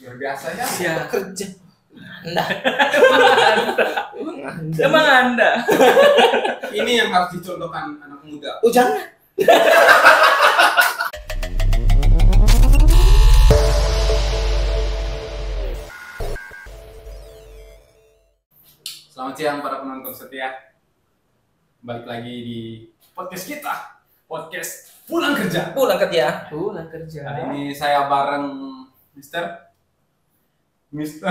luar biasa ya. Siap Kerja. Anda. Emang Anda? Ini yang harus dicontohkan anak muda. Oh jangan. Selamat siang para penonton setia. Balik lagi di podcast kita. Podcast Pulang Kerja. Pulang kerja. Pulang kerja. Hari ini saya bareng Mister Mister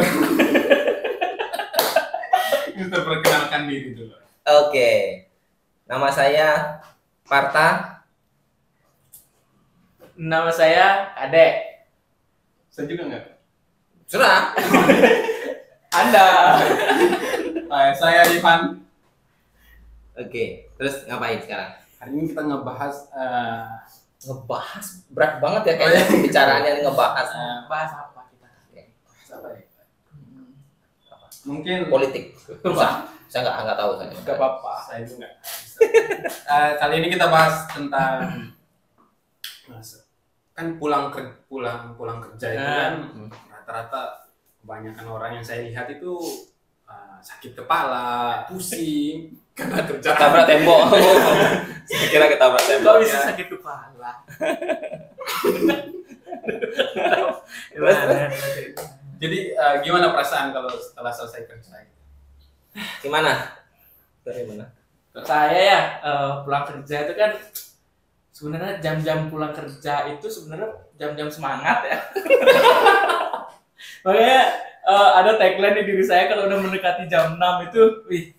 perkenalkan diri dulu. Oke. Nama saya Parta. Nama saya Ade. Saya juga nggak. Surah. Anda. Saya Ivan. Oke. Terus ngapain sekarang? Hari ini kita ngebahas Ngebahas berat banget ya kayaknya pembicaraannya ngebahas Bahas apa kita? apa ya? Mungkin politik. Saya nggak tahu saya. Gak apa-apa. Saya juga nggak. Kali ini kita bahas tentang kan pulang kerja itu kan rata-rata kebanyakan orang yang saya lihat itu sakit kepala, pusing karena kerja. Ketabrak tembok. Saya kira ketabrak tembok. Kok bisa sakit kepala? Jadi gimana perasaan kalau setelah selesai kerja? Gimana? Dari mana? Saya ya pulang kerja itu kan sebenarnya jam-jam pulang kerja itu sebenarnya jam-jam semangat ya. Makanya ada tagline di diri saya kalau udah mendekati jam 6 itu, wih,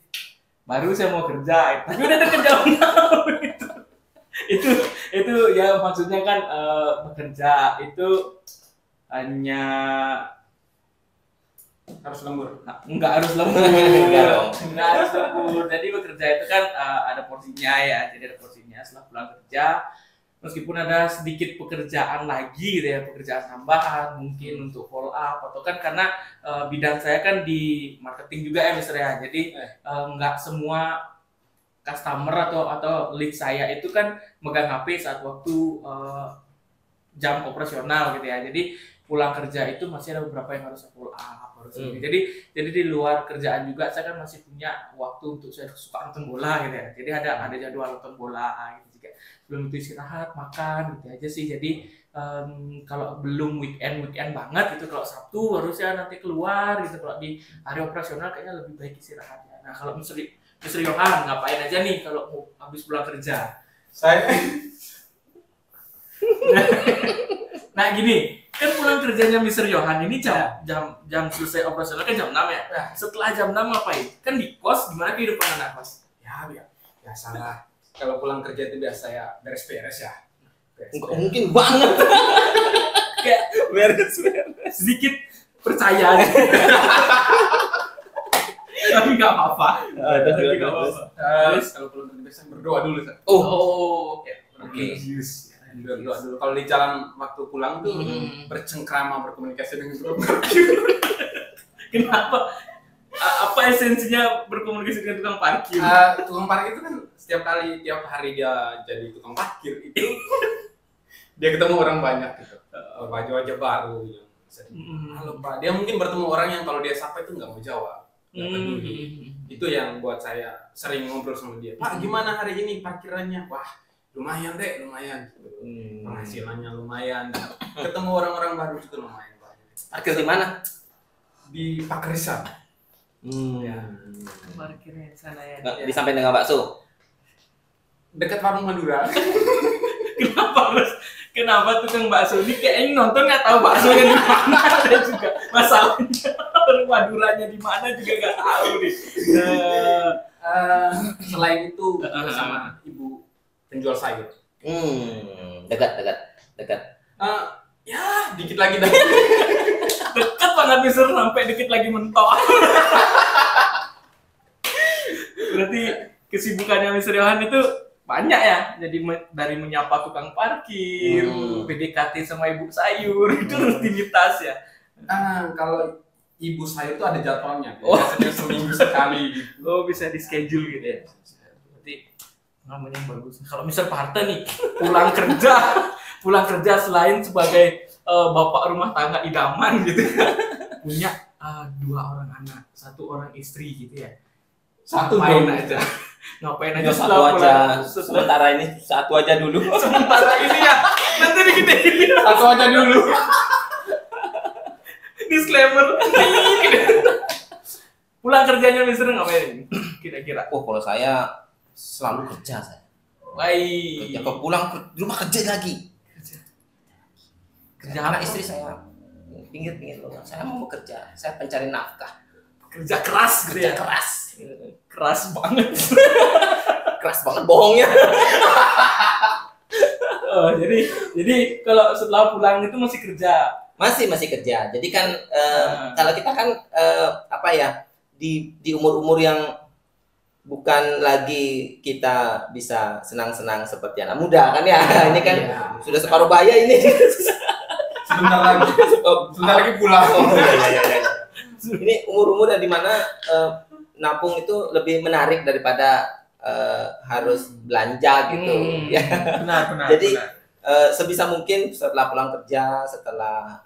baru saya mau kerja. Tapi udah deket jam 6 itu ya maksudnya kan bekerja itu hanya Harus lembur. nggak harus lembur. Enggak dong. Nggak harus lembur. Jadi bekerja itu kan ada porsinya ya. Jadi ada porsinya setelah pulang kerja. Meskipun ada sedikit pekerjaan lagi gitu ya, pekerjaan tambahan mungkin untuk follow up atau kan karena bidang saya kan di marketing juga ya Mister ya. Jadi nggak semua customer atau lead saya itu kan megang HP saat waktu jam operasional gitu ya. Jadi pulang kerja itu masih ada beberapa yang harus saya follow up. Jadi di luar kerjaan juga saya kan masih punya waktu untuk saya suka nonton bola gitu ya. Jadi ada jadwal nonton bola gitu juga. Belum itu istirahat, makan gitu aja sih. Jadi kalau belum weekend banget gitu, kalau Sabtu harusnya nanti keluar gitu. Kalau di hari operasional kayaknya lebih baik istirahat ya. Nah kalau Mr. Yohan ngapain aja nih kalau mau habis pulang kerja? Saya Nah gini, kan pulang kerjanya Mr. Yohan ini jam selesai operasional kan jam 6 ya. Nah, setelah jam 6 ngapain? Kan di kos, gimana kehidupan anak kos? ya salah. Kalau pulang kerja itu biasa ya beres-beres ya. Enggak mungkin banget. Kayak Beres. sedikit percaya. Tapi nggak apa-apa. Tapi nggak apa-apa. Terus kalau pulang kerja biasa berdoa dulu kan. Oh, Oke. Berdoa dulu. Kalau di jalan waktu pulang tuh bercengkrama berkomunikasi dengan tukang parkir. kenapa? Apa esensinya berkomunikasi dengan tukang parkir? Tukang parkir itu kan tiap hari dia jadi tukang parkir itu dia ketemu orang banyak gitu. Wajah-wajah baru yang halo Pak. Dia mungkin bertemu orang yang kalau dia sapa itu nggak mau jawab. Nggak peduli. Itu yang buat saya sering ngobrol sama dia. Pak, gimana hari ini parkirannya? Wah, lumayan gitu. Penghasilannya lumayan. Ketemu orang-orang baru juga lumayan banyak. Parkir di mana? Di Pakrisan. Ya. Parkirnya di sana ya. Di samping dengan bakso. Dekat Warung Madura. Kenapa tukang bakso ini kayaknya nonton nggak tahu baksonya di mana ada juga masalahnya. Maduranya di mana juga nggak tahu nih. Selain itu sama ibu penjual sayur. Dekat. Ya dikit lagi dah. Dekat banget Mister, sampai dikit lagi mentok. Berarti kesibukannya Mister Yohan itu banyak ya. Jadi dari menyapa tukang parkir, PDKT sama ibu sayur itu rutinitas ya. Kalau ibu sayur itu ada jadwalnya. Biasanya seminggu sekali gitu. Oh bisa di schedule gitu ya. Berarti namanya yang bagus. Kalau Mister Parta nih pulang kerja selain sebagai bapak rumah tangga idaman gitu punya 2 orang anak, 1 orang istri gitu ya. Satu Ngapain dong. aja? Ngapain aja Ya, satu setelah aja. pulang? Sementara ini satu aja dulu. Sementara ini ya. Nanti digedein. Satu aja dulu. Disclaimer. Pulang kerjanya Mister ngapain? Kira-kira. Oh, kalau saya selalu kerja saya. Baik. Ya, kalau pulang ke rumah kerja lagi. Kerja Karena apa? istri saya pinggir-pinggir loh. Saya mau bekerja. Saya pencari nafkah. Kerja keras gitu Kerja ya. keras. Keras banget. Keras banget bohongnya. Oh, jadi kalau setelah pulang itu masih kerja. Masih kerja. Jadi kan Ah. kalau kita kan apa ya di umur-umur yang bukan lagi kita bisa senang-senang seperti anak muda kan ya. Ini kan Iya. sudah separuh baya ini. Sebentar lagi. Sebentar lagi pulang. Ini umur-umur yang dimana nabung itu lebih menarik daripada harus belanja gitu. Ya. Benar. Jadi, sebisa mungkin setelah pulang kerja, setelah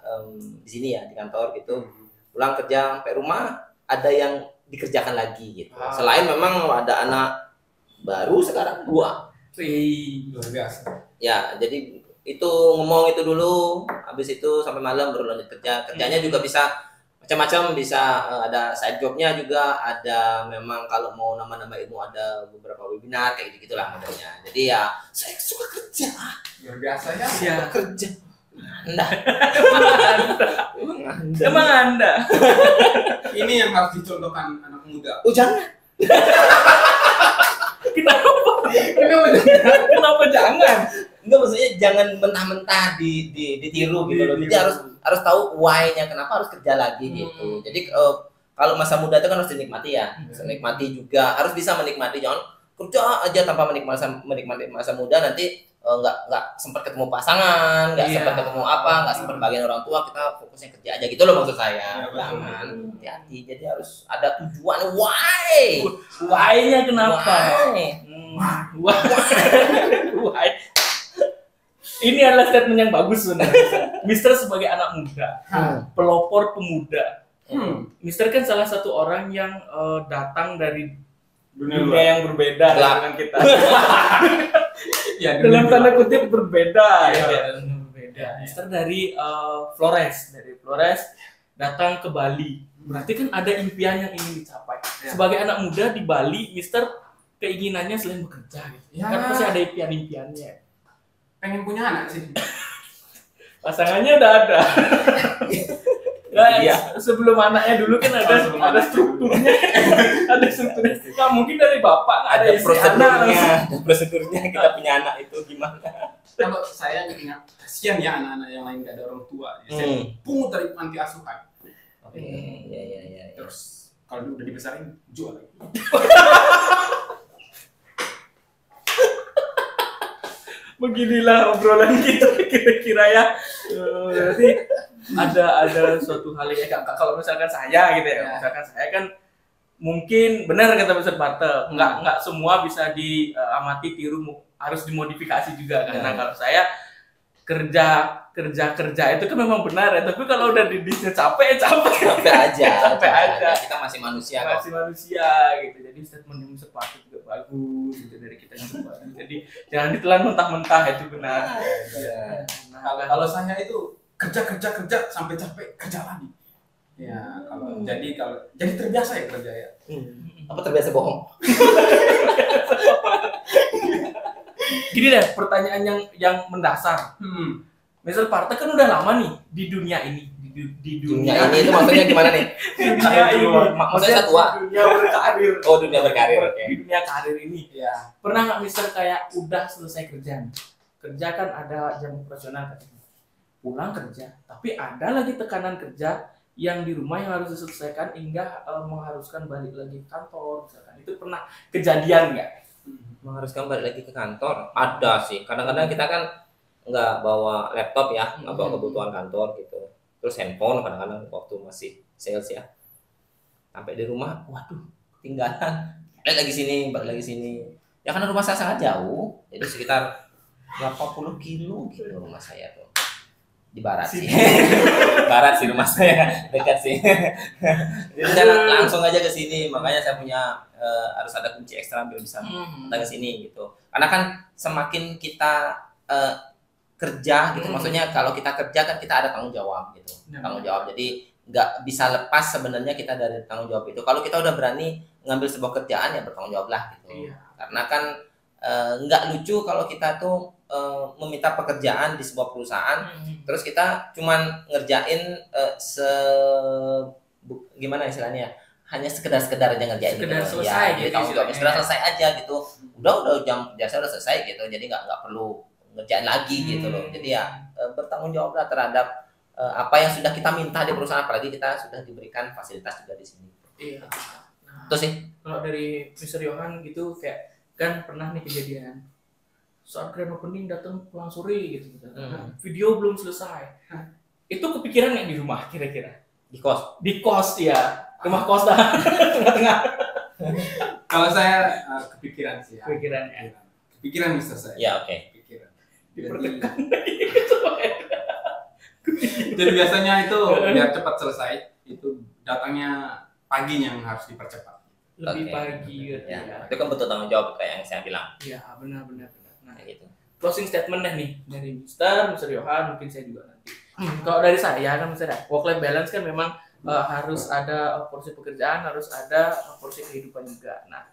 di sini ya di kantor gitu, pulang kerja sampai rumah ada yang dikerjakan lagi gitu. Ah. Selain memang ada anak baru sekarang 2. Wih. Luar biasa. Ya, jadi itu ngomong itu dulu, habis itu sampai malam baru lanjut kerja. Kerjanya juga bisa macam-macam, bisa ada side jobnya juga, ada memang kalau mau nambah-nambah ilmu ada beberapa webinar kayak gitu-gitulah modelnya. Jadi ya saya suka kerja, Luar biasa ya. Ya. kerja. Anda. Emang Anda. Ini yang harus dicontohkan anak muda. Oh jangan. Kenapa? Kenapa jangan? Enggak, maksudnya jangan mentah-mentah ditiru gitu loh. Jadi harus tahu why-nya kenapa harus kerja lagi gitu. Jadi kalau masa muda itu kan harus dinikmati ya. Harus menikmati juga, harus bisa menikmati, jangan kerja aja tanpa menikmati masa muda, nanti nggak sempat ketemu pasangan, nggak Iya. sempat ketemu apa, nggak sempat bagian orang tua, kita fokusnya kerja aja gitu loh maksud saya. Iya, betul. Jangan hati-hati. Jadi harus ada tujuan why. Why-nya kenapa? Why? Why? Ini adalah statement yang bagus sebenarnya. Mister sebagai anak muda, pelopor pemuda. Mister kan salah satu orang yang datang dari Dunia dunia yang berbeda dengan kita. Ya, Dalam tanda kutip berbeda Iya. ya. Berbeda. Mister dari Flores datang ke Bali. Berarti kan ada impian yang ingin dicapai. Ya. Sebagai anak muda di Bali, Mister keinginannya selain bekerja gitu. Ya. Kan pasti ada impian-impiannya. pengen punya anak sih. Pasangannya udah ada. Iya. Sebelum anaknya dulu kan ada strukturnya. Ada strukturnya. Nggak mungkin dari bapak nggak ada Ada istri anak. prosedurnya, ada prosedurnya kita punya anak itu gimana? Kalau saya ingat kasihan ya anak-anak yang lain gak ada orang tua. Saya pungut dari panti asuhan. Oke, ya. Terus kalau udah dibesarin jual lagi. Beginilah obrolan kita kira-kira ya. Berarti ada suatu hal yang kalau misalkan saya gitu ya, misalkan saya kan mungkin benar kata Mr. Bartel, nggak semua bisa diamati tiru, harus dimodifikasi juga kan. Nah, kalau saya kerja itu kan memang benar ya, tapi kalau udah didisnya capek aja. Kita masih manusia kok. Masih manusia gitu. Jadi statement Mr. Bartel juga bagus gitu dari kita coba. Jadi jangan ditelan mentah-mentah, itu benar. Iya. Nah, Kalau saya itu kerja sampai capek kerja lagi. Ya, jadi terbiasa ya kerja ya. Apa terbiasa bohong? Gini deh, pertanyaan yang mendasar. Mr. Parta kan udah lama nih di dunia ini, di Dunia ini itu maksudnya gimana nih? di dunia ini. Maksudnya tua? Di dunia berkarir. Oh, dunia berkarir. Oke. Di dunia karir ini. Ya. Pernah nggak Mister kayak udah selesai kerja nih? Kerja kan ada jam operasional kan. Pulang kerja, tapi ada lagi tekanan kerja yang di rumah yang harus diselesaikan hingga mengharuskan balik lagi ke kantor misalkan. Itu pernah kejadian nggak? Mengharuskan balik lagi ke kantor? Ada sih. Kadang-kadang kita kan nggak bawa laptop ya, nggak bawa kebutuhan kantor gitu. Terus handphone kadang-kadang waktu masih sales ya. Sampai di rumah, waduh, ketinggalan. Balik lagi sini. Ya karena rumah saya sangat jauh, jadi sekitar berapa puluh kilo gitu rumah saya tuh. Di barat sih. Sini. Barat sih rumah saya, dekat sih. Jadi saya langsung aja ke sini, makanya saya punya harus ada kunci ekstra biar bisa datang ke sini gitu. Karena kan semakin kita kerja gitu, maksudnya kalau kita kerja kan kita ada tanggung jawab gitu, tanggung jawab. Jadi nggak bisa lepas sebenarnya kita dari tanggung jawab itu. Kalau kita udah berani ngambil sebuah kerjaan ya bertanggung jawab lah gitu. Iya. Karena kan nggak lucu kalau kita tuh meminta pekerjaan di sebuah perusahaan, terus kita cuman ngerjain gimana istilahnya, hanya sekedar aja ngerjain Sekedar gitu. selesai Ya, gitu jadi istilahnya. sekedar selesai aja gitu. Udah jam kerja saya udah selesai gitu, jadi nggak perlu ngerjain lagi gitu loh. Jadi ya bertanggung jawab lah terhadap apa yang sudah kita minta di perusahaan, apalagi kita sudah diberikan fasilitas juga di sini. Iya. Nah, Itu sih. kalau dari Mr. Yohan gitu kayak kan pernah nih kejadian saat grand opening datang pulang sore gitu. Video belum selesai. Itu kepikiran nggak di rumah kira-kira? Di kos. Di kos ya, rumah kos dah tengah-tengah. Kalau saya kepikiran sih. Kepikirannya. Kepikiran Mister saya. Ya oke. Kepikiran. Dipertekan. Jadi biasanya itu biar cepat selesai, itu datangnya paginya yang harus dipercepat. Lebih Oke. pagi gitu Ya, ya. itu kan betul tanggung jawab kayak yang saya bilang. Iya, benar. Nah, Kayak gitu. closing statement deh nih dari Mr. Yohan, mungkin saya juga nanti. Kalau dari saya kan misalnya work life balance kan memang harus ada porsi pekerjaan, harus ada porsi kehidupan juga. Nah,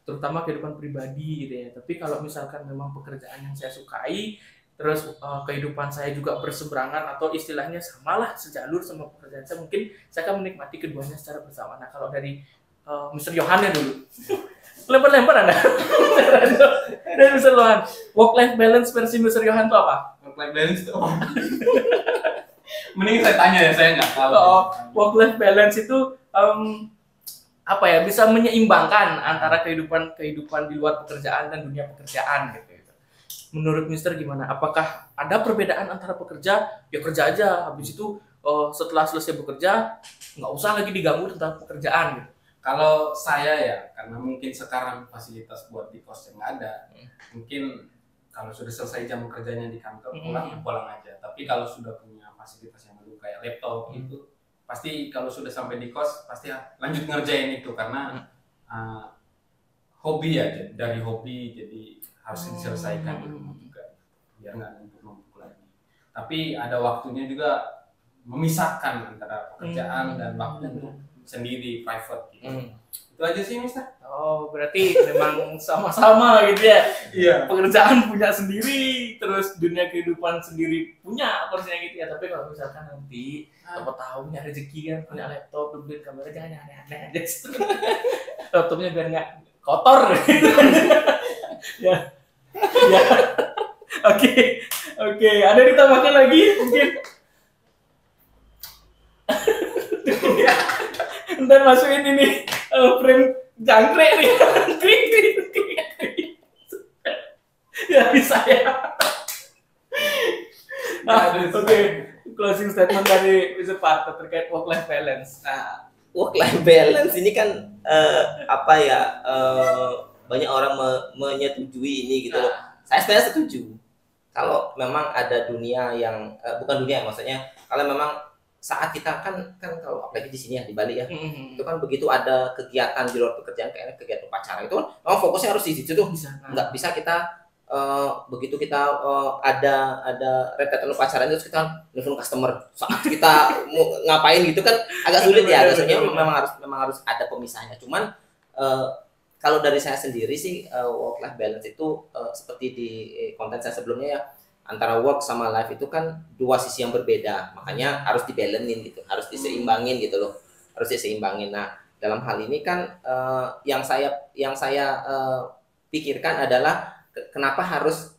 terutama kehidupan pribadi gitu ya. Tapi kalau misalkan memang pekerjaan yang saya sukai, terus kehidupan saya juga berseberangan atau istilahnya samalah sejalur sama pekerjaan saya, mungkin saya akan menikmati keduanya secara bersama. Nah, kalau dari Mr. Yohan ya dulu. Lempar-lempar Anda. Dari Mr. Yohan, work life balance versi Mr. Yohan itu apa? Work life balance itu apa? Mending saya tanya ya, saya nggak tahu. Work life balance itu apa ya, bisa menyeimbangkan antara kehidupan di luar pekerjaan dan dunia pekerjaan gitu. Menurut Mister gimana? Apakah ada perbedaan antara pekerja ya kerja aja, habis itu setelah selesai bekerja nggak usah lagi diganggu tentang pekerjaan gitu? Kalau saya ya, karena mungkin sekarang fasilitas buat di kos yang nggak ada, mungkin kalau sudah selesai jam kerjanya di kantor pulang aja. Tapi kalau sudah punya fasilitas yang baru kayak laptop itu, pasti kalau sudah sampai di kos pasti lanjut ngerjain itu karena hobi ya, dari hobi jadi harus diselesaikan di rumah juga, biar nggak numpuk lagi. Tapi ada waktunya juga memisahkan antara pekerjaan dan waktu sendiri private gitu. Itu aja sih Mister. Oh, berarti memang sama-sama gitu ya. Iya. Pekerjaan punya sendiri, terus dunia kehidupan sendiri punya porsinya gitu ya. Tapi kalau misalkan nanti siapa tahu punya rezeki kan, punya laptop, beli kamera, jangan aneh-aneh aja. Laptopnya biar nggak kotor. Ya. Oke. Ada ditambahkan lagi mungkin? Ntar masukin ini frame jangkrik nih. Ya bisa ya. Oke. Closing statement dari Mr. Parto terkait work life balance. Nah, Work life balance ini kan banyak orang menyetujui ini gitu loh. Saya sebenarnya setuju. Kalau memang ada dunia yang bukan dunia, maksudnya kalau memang saat kita kan kalau apalagi di sini ya di Bali ya, itu kan begitu ada kegiatan di luar pekerjaan kayak kegiatan upacara itu kan memang fokusnya harus di situ tuh. Nggak bisa kita begitu kita ada rentetan upacara terus kita telepon customer saat kita mau ngapain gitu kan agak sulit ya, agak memang harus ada pemisahnya. Cuman kalau dari saya sendiri sih work life balance itu seperti di konten saya sebelumnya ya, antara work sama life itu kan dua sisi yang berbeda, makanya harus dibalancein gitu, harus diseimbangin gitu loh, harus diseimbangin. Nah, dalam hal ini kan yang saya pikirkan adalah kenapa harus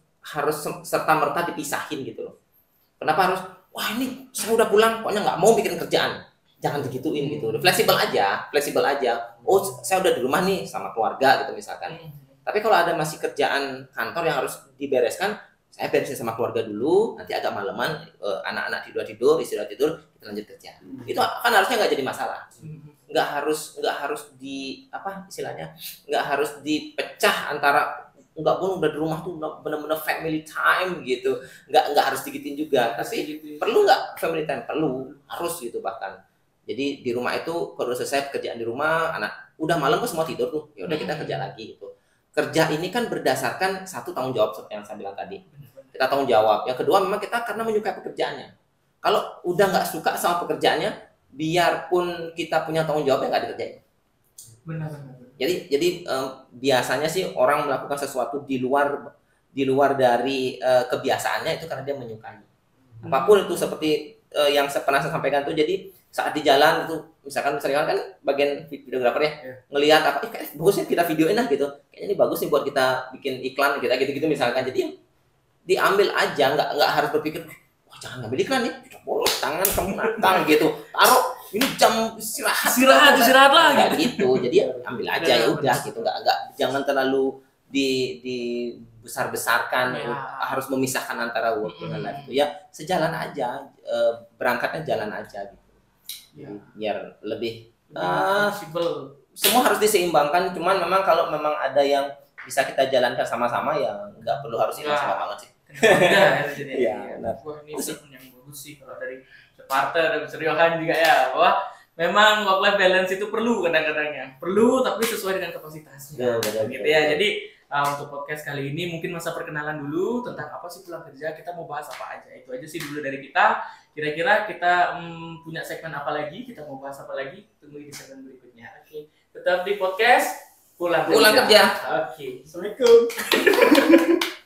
serta merta dipisahin gitu loh. Kenapa harus wah ini saya udah pulang pokoknya nggak mau bikin kerjaan, jangan digituin gitu. Fleksibel aja. Oh saya udah di rumah nih sama keluarga gitu misalkan. Tapi kalau ada masih kerjaan kantor yang harus dibereskan, saya beresin sama keluarga dulu, nanti agak malaman anak-anak tidur, istirahat tidur, kita lanjut kerja. Itu kan harusnya nggak jadi masalah. Nggak harus di apa istilahnya, nggak harus dipecah antara enggak pun udah di rumah tuh bener-bener family time gitu, nggak harus digituin juga, tapi perlu nggak family time, perlu, harus gitu bahkan. Jadi di rumah itu perlu selesai pekerjaan di rumah, anak udah malam kan semua tidur tuh, ya udah kita kerja lagi gitu. Kerja ini kan berdasarkan satu tanggung jawab seperti yang saya bilang tadi, kita tanggung jawab. Yang kedua memang kita karena menyukai pekerjaannya. Kalau udah nggak suka sama pekerjaannya, biarpun kita punya tanggung jawab ya nggak dikerjain. Benar. Jadi biasanya sih orang melakukan sesuatu di luar dari kebiasaannya itu karena dia menyukai. Apapun itu seperti yang pernah saya sampaikan tuh, jadi saat di jalan itu misalkan kan bagian videografer ya, ngelihat apa kayak bagus nih kita videoin lah gitu, kayaknya ini bagus nih buat kita bikin iklan gitu misalkan, jadi diambil aja, nggak harus berpikir wah jangan ngambil iklan nih, boleh tangan kamu natang gitu, taruh ini jam istirahat lah gitu, jadi ambil aja ya udah gitu, nggak jangan terlalu di besar-besarkan harus memisahkan antara work dengan life itu, ya sejalan aja, berangkatnya jalan aja gitu. Biar lebih fleksibel. Semua harus diseimbangkan, cuman memang kalau memang ada yang bisa kita jalankan sama-sama ya nggak perlu harus ini sama banget sih. Iya, wah ini yang bagus sih kalau dari Sparta dan Sri Yohan juga ya, bahwa memang work life balance itu perlu kadang-kadangnya, perlu tapi sesuai dengan kapasitasnya. Gitu ya. Jadi untuk podcast kali ini mungkin masa perkenalan dulu tentang apa sih pulang kerja, kita mau bahas apa aja, itu aja sih dulu dari kita. Kira-kira kita punya segmen apa lagi, kita mau bahas apa lagi, tunggu di segmen berikutnya. Oke, tetap di podcast pulang kerja. Oke. Assalamualaikum.